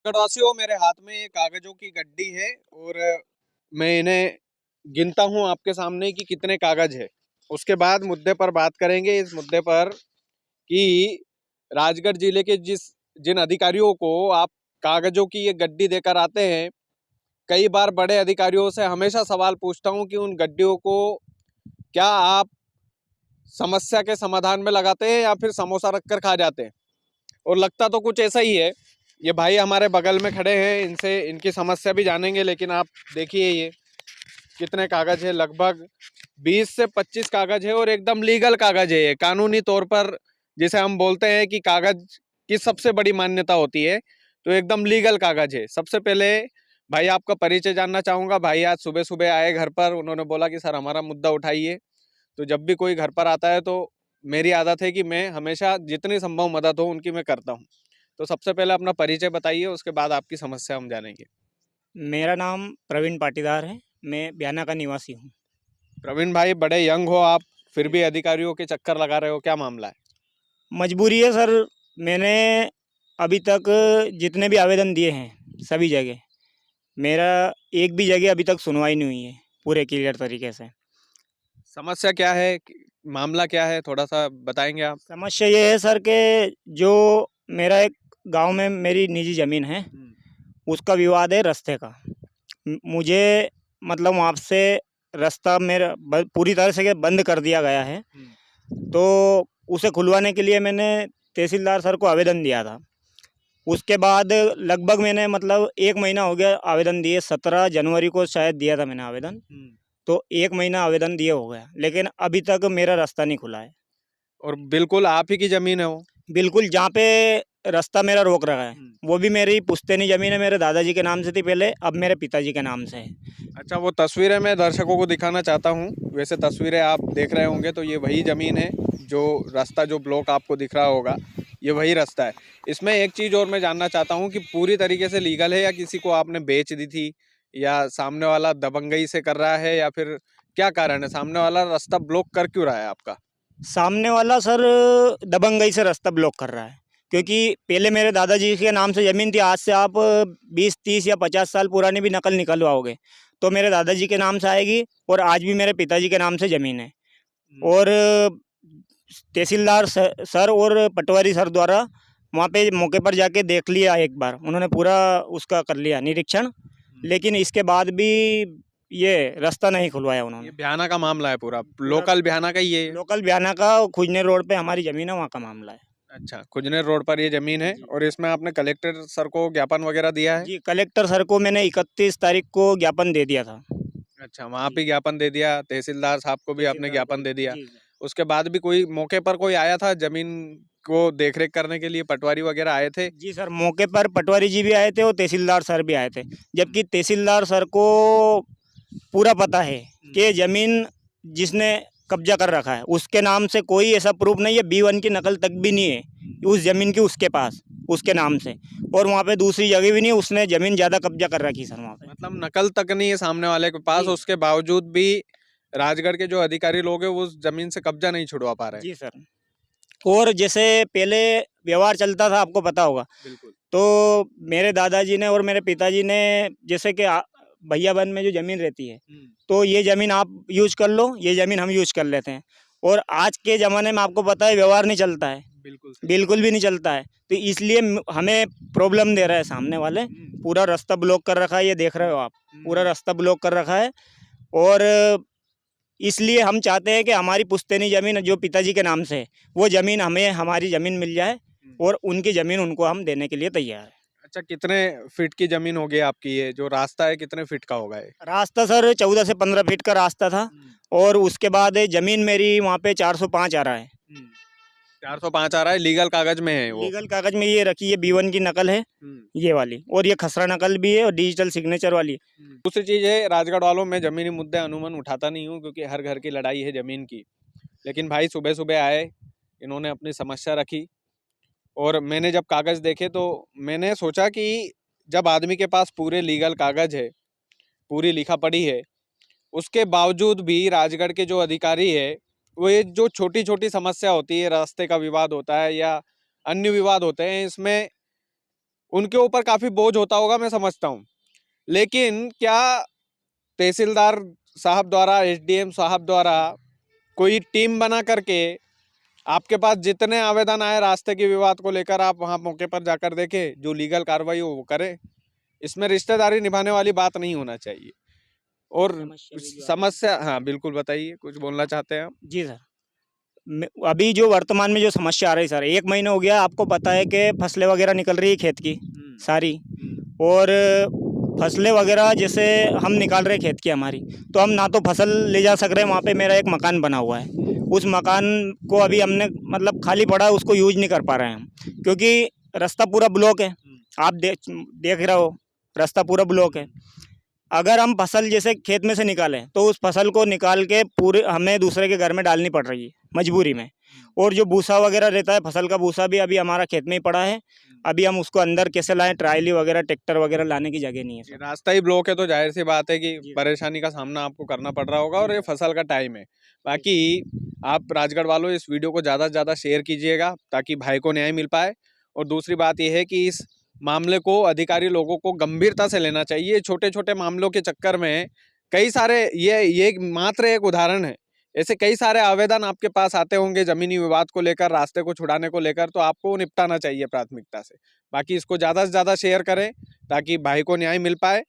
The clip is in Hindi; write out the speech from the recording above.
गढ़वासियों मेरे हाथ में ये कागजों की गड्डी है और मैं इन्हें गिनता हूँ आपके सामने कि कितने कागज है। उसके बाद मुद्दे पर बात करेंगे इस मुद्दे पर कि राजगढ़ जिले के जिन अधिकारियों को आप कागजों की ये गड्डी देकर आते हैं, कई बार बड़े अधिकारियों से हमेशा सवाल पूछता हूँ कि उन गड्डियों को क्या आप समस्या के समाधान में लगाते हैं या फिर समोसा रखकर खा जाते हैं। और लगता तो कुछ ऐसा ही है। ये भाई हमारे बगल में खड़े हैं, इनसे इनकी समस्या भी जानेंगे। लेकिन आप देखिए ये कितने कागज है, लगभग 20 से 25 कागज है और एकदम लीगल कागज है ये, कानूनी तौर पर। जिसे हम बोलते हैं कि कागज की सबसे बड़ी मान्यता होती है, तो एकदम लीगल कागज है। सबसे पहले भाई आपका परिचय जानना चाहूंगा। भाई आज सुबह सुबह आए घर पर, उन्होंने बोला कि सर हमारा मुद्दा उठाइए। तो जब भी कोई घर पर आता है तो मेरी आदत है कि मैं हमेशा जितनी संभव मदद हो उनकी मैं करता हूँ। तो सबसे पहले अपना परिचय बताइए, उसके बाद आपकी समस्या हम जानेंगे। मेरा नाम प्रवीण पाटीदार है। मैं ब्याना का निवासी हूँ। प्रवीण भाई, बड़े यंग हो आप, फिर जी भी सर। अधिकारियों के चक्कर लगा रहे हो, क्या मामला है? मजबूरी है सर। मैंने अभी तक जितने भी आवेदन दिए हैं सभी जगह, मेरा एक भी जगह अभी तक सुनवाई नहीं हुई है पूरे क्लियर तरीके से। समस्या क्या है, मामला क्या है, थोड़ा सा बताएंगे आप? समस्या ये है सर कि जो मेरा एक गांव में मेरी निजी ज़मीन है, हम्म, उसका विवाद है रास्ते का। मुझे मतलब वहाँ से रास्ता मेरा पूरी तरह से बंद कर दिया गया है। हम्म, तो उसे खुलवाने के लिए मैंने तहसीलदार सर को आवेदन दिया था। उसके बाद लगभग मैंने मतलब 1 महीना हो गया आवेदन दिए। 17 जनवरी को शायद दिया था मैंने आवेदन। हम्म। तो 1 महीना आवेदन दिए हो गया, लेकिन अभी तक मेरा रास्ता नहीं खुला है। और बिल्कुल आप ही की जमीन है वो? बिल्कुल, जहाँ पे रास्ता मेरा रोक रहा है, हम्म। वो भी मेरी पुश्तैनी ज़मीन है। मेरे दादाजी के नाम से थी पहले, अब मेरे पिताजी के नाम से है। अच्छा, वो तस्वीरें मैं दर्शकों को दिखाना चाहता हूँ। वैसे तस्वीरें आप देख रहे होंगे तो ये वही ज़मीन है, जो रास्ता, जो ब्लॉक आपको दिख रहा होगा, ये वही रास्ता है। इसमें एक चीज़ और मैं जानना चाहता हूँ कि पूरी तरीके से लीगल है या किसी को आपने बेच दी थी, या सामने वाला दबंगई से कर रहा है, या फिर क्या कारण है? सामने वाला रास्ता ब्लॉक कर क्यों रहा है आपका? सामने वाला सर दबंगई से रास्ता ब्लॉक कर रहा है, क्योंकि पहले मेरे दादाजी के नाम से ज़मीन थी। आज से आप 20-30 या 50 साल पुरानी भी नकल निकलवाओगे तो मेरे दादाजी के नाम से आएगी, और आज भी मेरे पिताजी के नाम से ज़मीन है। हम्म, और तहसीलदार सर और पटवारी सर द्वारा वहाँ पे मौके पर जाके देख लिया एक बार, उन्होंने पूरा उसका कर लिया निरीक्षण। हम्म। लेकिन इसके बाद भी ये रास्ता नहीं खुलवाया ये उन्होंने। भयाना का मामला है पूरा, पूरा लोकल भयाना का ही है। लोकल बयाना का खुजने रोड पे हमारी ज़मीन है, वहाँ का मामला है। अच्छा, कुजनेर रोड पर ये जमीन जी है जी। और इसमें आपने कलेक्टर सर को ज्ञापन वगैरह दिया है? जी, कलेक्टर सर को मैंने 31 तारीख को ज्ञापन दे दिया था। अच्छा, वहाँ जी। पे ज्ञापन दे दिया, तहसीलदार साहब को भी आपने तहसीलदार को ज्ञापन भी। दे दिया। जी सर। उसके बाद भी कोई मौके पर कोई आया था जमीन को देख-रेख करने के लिए, पटवारी वगैरह आए थे? जी सर, मौके पर पटवारी जी भी आए थे और तहसीलदार सर भी आए थे। हुँ, जबकि तहसीलदार सर को पूरा पता है हुँ, कि ज़मीन जिसने कब्जा कर रखा है उसके नाम से कोई ऐसा प्रूफ नहीं है। B1 की नकल तक भी नहीं है हुँ। उस ज़मीन की उसके पास, उसके नाम से। और वहाँ पे दूसरी जगह भी नहीं है, उसने ज़मीन ज़्यादा कब्जा कर रखी सर वहाँ पे। मतलब नकल तक नहीं है सामने वाले के पास, जी। उसके बावजूद भी राजगढ़ के जो अधिकारी लोग हैं, वो उस जमीन से कब्जा नहीं छुड़वा पा रहे। जी सर। और जैसे पहले व्यवहार चलता था, आपको पता होगा, बिल्कुल। तो मेरे दादाजी ने और मेरे पिताजी ने जैसे कि भैया-बहन में जो ज़मीन रहती है, हुँ, तो ये ज़मीन आप यूज़ कर लो, ये ज़मीन हम यूज़ कर लेते हैं। और आज के ज़माने में आपको पता है व्यवहार नहीं चलता है, बिल्कुल सही बात। बिल्कुल भी नहीं चलता है। तो इसलिए हमें प्रॉब्लम दे रहा है सामने वाले। हुँ, पूरा रास्ता ब्लॉक कर रखा है, ये देख रहे हुँ, हो आप, हुँ, पूरा हुँ, रास्ता ब्लॉक कर रखा है। और इसलिए हम चाहते हैं कि हमारी पुश्तैनी ज़मीन जो पिताजी के नाम से है, वो ज़मीन हमें हमारी ज़मीन मिल जाए, हुँ। और उनकी ज़मीन उनको हम देने के लिए तैयार हैं। अच्छा, कितने फीट की जमीन होगी आपकी ये? जो रास्ता है कितने फीट का होगा ये? रास्ता सर 14 से 15 फीट का रास्ता था। हुँ, और उसके बाद ज़मीन मेरी वहाँ पे 405 आ रहा है। हुँ। 405 आ रहा है, लीगल कागज में है वो? लीगल कागज़ में ये रखी है, B1 की नकल है हुँ। ये वाली, और ये खसरा नकल भी है और डिजिटल सिग्नेचर वाली है। दूसरी चीज़ है, राजगढ़ वालों में ज़मीनी मुद्दे अमूमन उठाता नहीं हूँ क्योंकि हर घर की लड़ाई है ज़मीन की। लेकिन भाई सुबह-सुबह आए, इन्होंने अपनी समस्या रखी और मैंने जब कागज़ देखे तो मैंने सोचा कि जब आदमी के पास पूरे लीगल कागज़ है, पूरी लिखा-पढ़ी है, उसके बावजूद भी राजगढ़ के जो अधिकारी है, वो ये जो छोटी-छोटी समस्या होती है, रास्ते का विवाद होता है या अन्य विवाद होते हैं, इसमें उनके ऊपर काफ़ी बोझ होता होगा, मैं समझता हूँ। लेकिन क्या तहसीलदार साहब द्वारा, एसडीएम साहब द्वारा कोई टीम बना करके आपके पास जितने आवेदन आए रास्ते के विवाद को लेकर, आप वहाँ मौके पर जाकर देखें, जो लीगल कार्रवाई हो वो करें। इसमें रिश्तेदारी निभाने वाली बात नहीं होना चाहिए। और समस्या भी जो आ रही है। समस्या, हाँ बिल्कुल बताइए, कुछ बोलना चाहते हैं आप? जी सर। अभी जो वर्तमान में जो समस्या आ रही है सर, 1 महीना हो गया, आपको पता है कि फसलें वगैरह निकल रही है खेत की सारी, और फसलें वगैरह जैसे हम निकाल रहे हैं खेत की हमारी, तो हम ना तो फसल ले जा सक रहे हैं। वहाँ पे मेरा एक मकान बना हुआ है, उस मकान को अभी हमने मतलब खाली पड़ा है, उसको यूज नहीं कर पा रहे हैं हम, क्योंकि रास्ता पूरा ब्लॉक है। आप देख रहे हो, रास्ता पूरा ब्लॉक है। अगर हम फसल जैसे खेत में से निकालें तो उस फसल को निकाल के पूरे हमें दूसरे के घर में डालनी पड़ रही है मजबूरी में। और जो भूसा वगैरह रहता है, फसल का भूसा भी अभी हमारा खेत में ही पड़ा है। अभी हम उसको अंदर कैसे लाएं, ट्रायली वगैरह ट्रैक्टर वगैरह लाने की जगह नहीं है ये सर। रास्ता ही ब्लॉक है तो जाहिर सी बात है कि जी। परेशानी का सामना आपको करना पड़ रहा होगा, और जी ये सर। फसल का टाइम है। बाकी आप राजगढ़ वालों इस वीडियो को ज़्यादा से ज़्यादा शेयर कीजिएगा ताकि भाई को न्याय मिल पाए। और दूसरी बात यह है कि इस मामले को अधिकारी लोगों को गंभीरता से लेना चाहिए। छोटे छोटे मामलों के चक्कर में कई सारे, ये मात्र एक उदाहरण है, ऐसे कई सारे आवेदन आपके पास आते होंगे जमीनी विवाद को लेकर, रास्ते को छुड़ाने को लेकर, तो आपको निपटाना चाहिए प्राथमिकता से। बाकी इसको ज़्यादा से ज़्यादा शेयर करें ताकि भाई को न्याय मिल पाए।